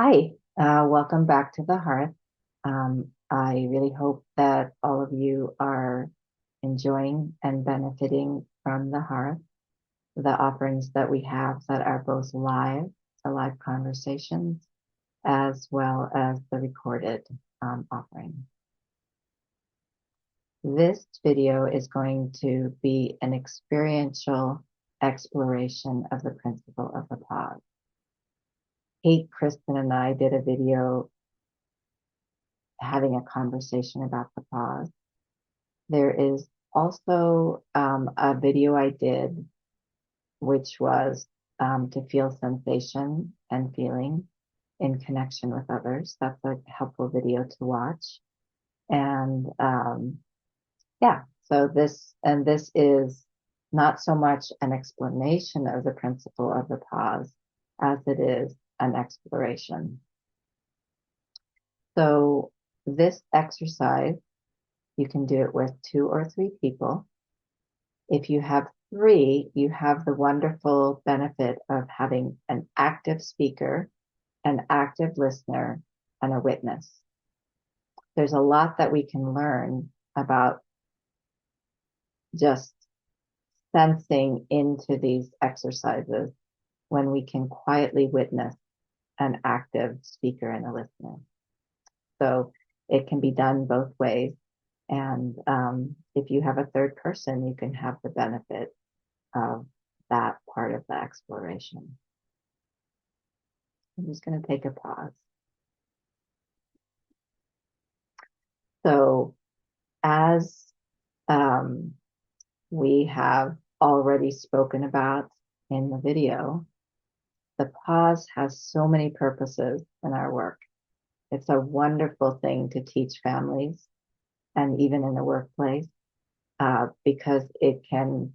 Hi, welcome back to the Hearth. I really hope that all of you are enjoying and benefiting from the Hearth, the offerings that we have that are both live, the live conversations, as well as the recorded offering. This video is going to be an experiential exploration of the principle of the pause. Kate, Kristin, and I did a video having a conversation about the pause. There is also a video I did, which was to feel sensation and feeling in connection with others. That's a helpful video to watch. And yeah, so this is not so much an explanation of the principle of the pause as it is an exploration. So this exercise, you can do it with 2 or 3 people. If you have 3, you have the wonderful benefit of having an active speaker, an active listener, and a witness. There's a lot that we can learn about just sensing into these exercises when we can quietly witness an active speaker and a listener. So it can be done both ways. And if you have a third person, you can have the benefit of that part of the exploration. I'm just going to take a pause. So as we have already spoken about in the video, the pause has so many purposes in our work. It's a wonderful thing to teach families and even in the workplace because it can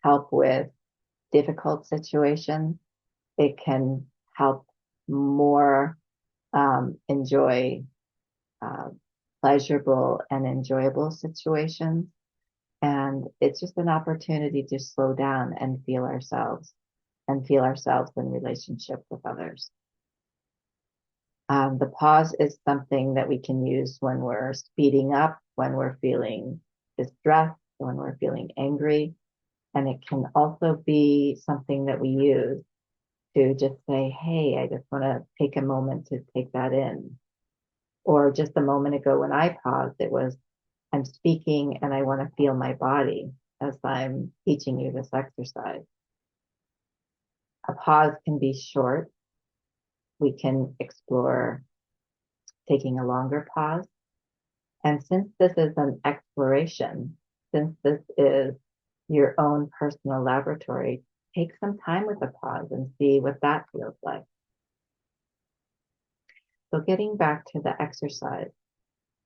help with difficult situations. It can help more enjoy pleasurable and enjoyable situations. And it's just an opportunity to slow down and feel ourselves in relationship with others. The pause is something that we can use when we're speeding up, when we're feeling distressed, when we're feeling angry. And it can also be something that we use to just say, hey, I just want to take a moment to take that in. Or just a moment ago when I paused, it was, I'm speaking and I want to feel my body as I'm teaching you this exercise. A pause can be short. We can explore taking a longer pause. And since this is an exploration, since this is your own personal laboratory, take some time with a pause and see what that feels like. So getting back to the exercise,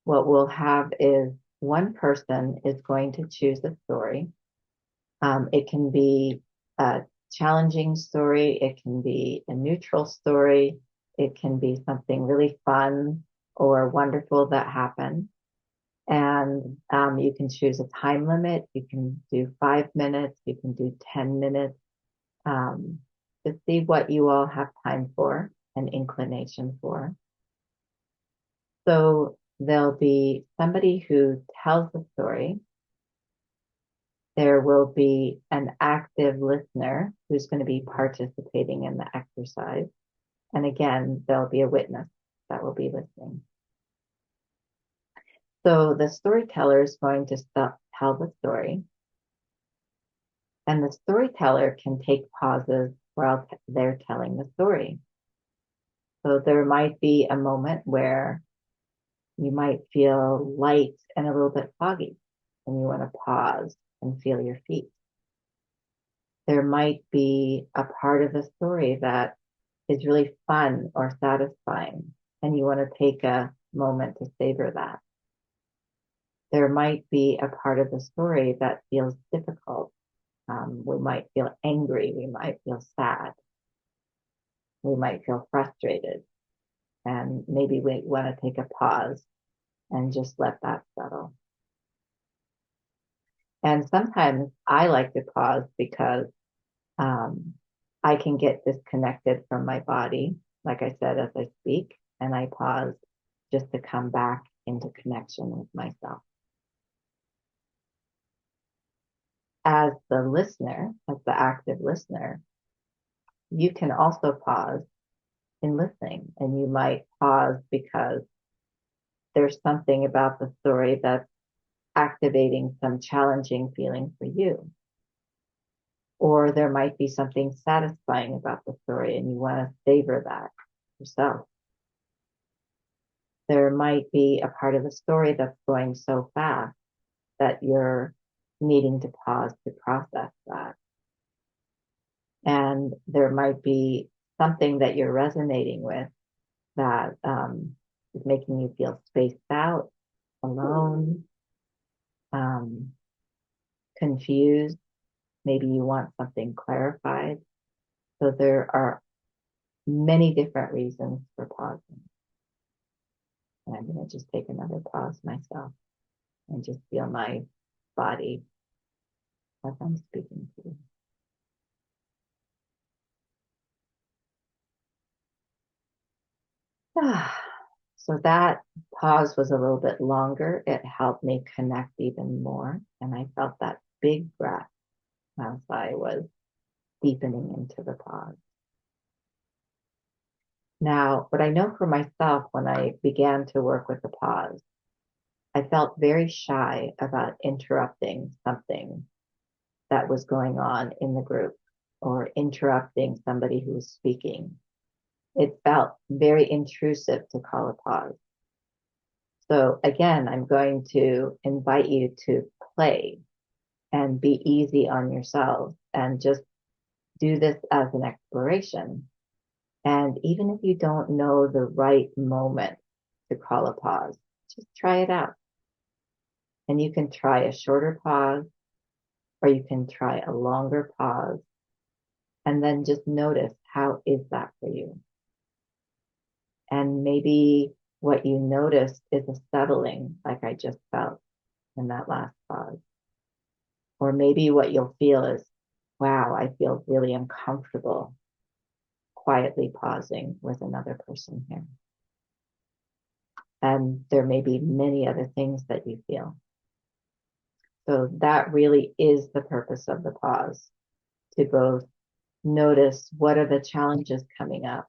what we'll have is one person is going to choose a story. It can be a challenging story. It can be a neutral story. It can be something really fun or wonderful that happened. And you can choose a time limit. You can do 5 minutes. You can do 10 minutes. To see what you all have time for and inclination for. So there'll be somebody who tells the story. There will be an active listener who's going to be participating in the exercise. And again, there'll be a witness that will be listening. So the storyteller is going to tell the story. And the storyteller can take pauses while they're telling the story. So there might be a moment where you might feel light and a little bit foggy, and you want to pause and feel your feet. There might be a part of the story that is really fun or satisfying, and you want to take a moment to savor that. There might be a part of the story that feels difficult. We might feel angry. We might feel sad. We might feel frustrated. And maybe we want to take a pause and just let that settle. And sometimes I like to pause because I can get disconnected from my body like I said, as I speak, and I pause just to come back into connection with myself. As the listener, as the active listener, you can also pause in listening, and you might pause because there's something about the story that's activating some challenging feeling for you. Or there might be something satisfying about the story and you want to savor that yourself. There might be a part of the story that's going so fast that you're needing to pause to process that. And there might be something that you're resonating with that is making you feel spaced out, alone, confused. Maybe you want something clarified. So there are many different reasons for pausing. And I'm going to just take another pause myself and just feel my body as I'm speaking to you. So that pause was a little bit longer. It helped me connect even more. And I felt that big breath as I was deepening into the pause. Now, what I know for myself when I began to work with the pause, I felt very shy about interrupting something that was going on in the group or interrupting somebody who was speaking. It felt very intrusive to call a pause. So again, I'm going to invite you to play and be easy on yourselves and just do this as an exploration. And even if you don't know the right moment to call a pause, just try it out. And you can try a shorter pause, or you can try a longer pause, and then just notice, how is that for you? And maybe what you notice is a settling, like I just felt in that last pause. Or maybe what you'll feel is, wow, I feel really uncomfortable quietly pausing with another person here. And there may be many other things that you feel. So that really is the purpose of the pause, to both notice what are the challenges coming up,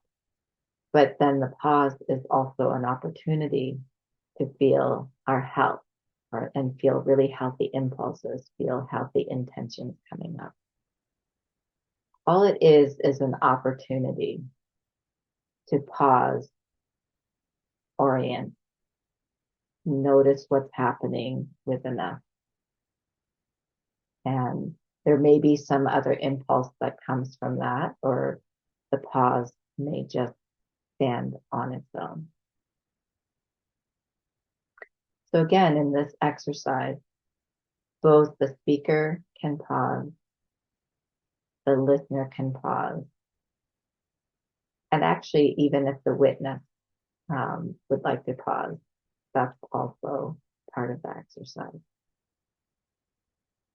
but then the pause is also an opportunity to feel our health and feel really healthy impulses, feel healthy intentions coming up. All it is an opportunity to pause, orient, notice what's happening within us. And there may be some other impulse that comes from that, or the pause may just stand on its own. So again, in this exercise, both the speaker can pause, the listener can pause, and actually, even if the witness would like to pause, that's also part of the exercise.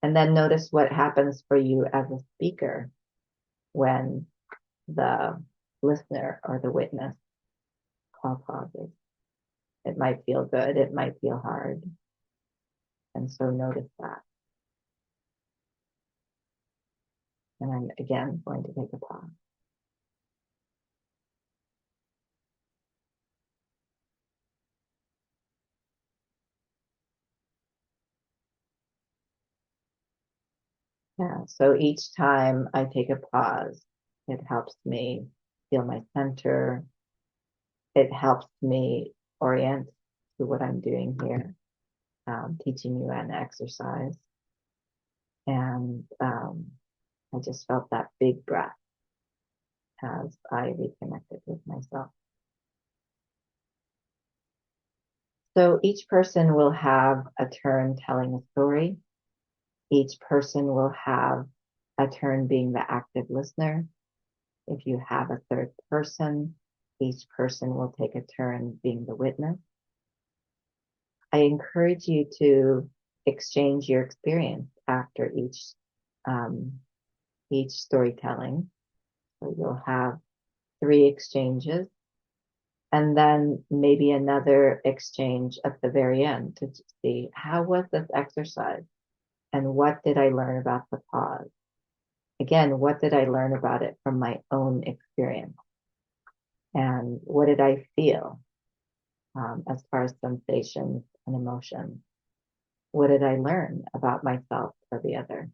And then notice what happens for you as a speaker when the listener or the witness call pauses. It might feel good, it might feel hard. And so notice that. And I'm again going to take a pause. Yeah, so each time I take a pause, it helps me feel my center. It helps me orient to what I'm doing here, teaching you an exercise. And I just felt that big breath as I reconnected with myself. So each person will have a turn telling a story. Each person will have a turn being the active listener. If you have a third person, each person will take a turn being the witness. I encourage you to exchange your experience after each storytelling. So you'll have 3 exchanges And then maybe another exchange at the very end to see how was this exercise and what did I learn about the pause? Again, what did I learn about it from my own experience? And what did I feel as far as sensations and emotions? What did I learn about myself or the other?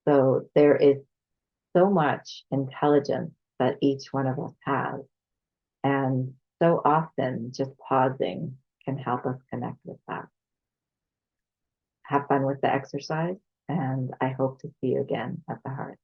So there is so much intelligence that each one of us has. And so often just pausing can help us connect with that. Have fun with the exercise, and I hope to see you again at the Hearth.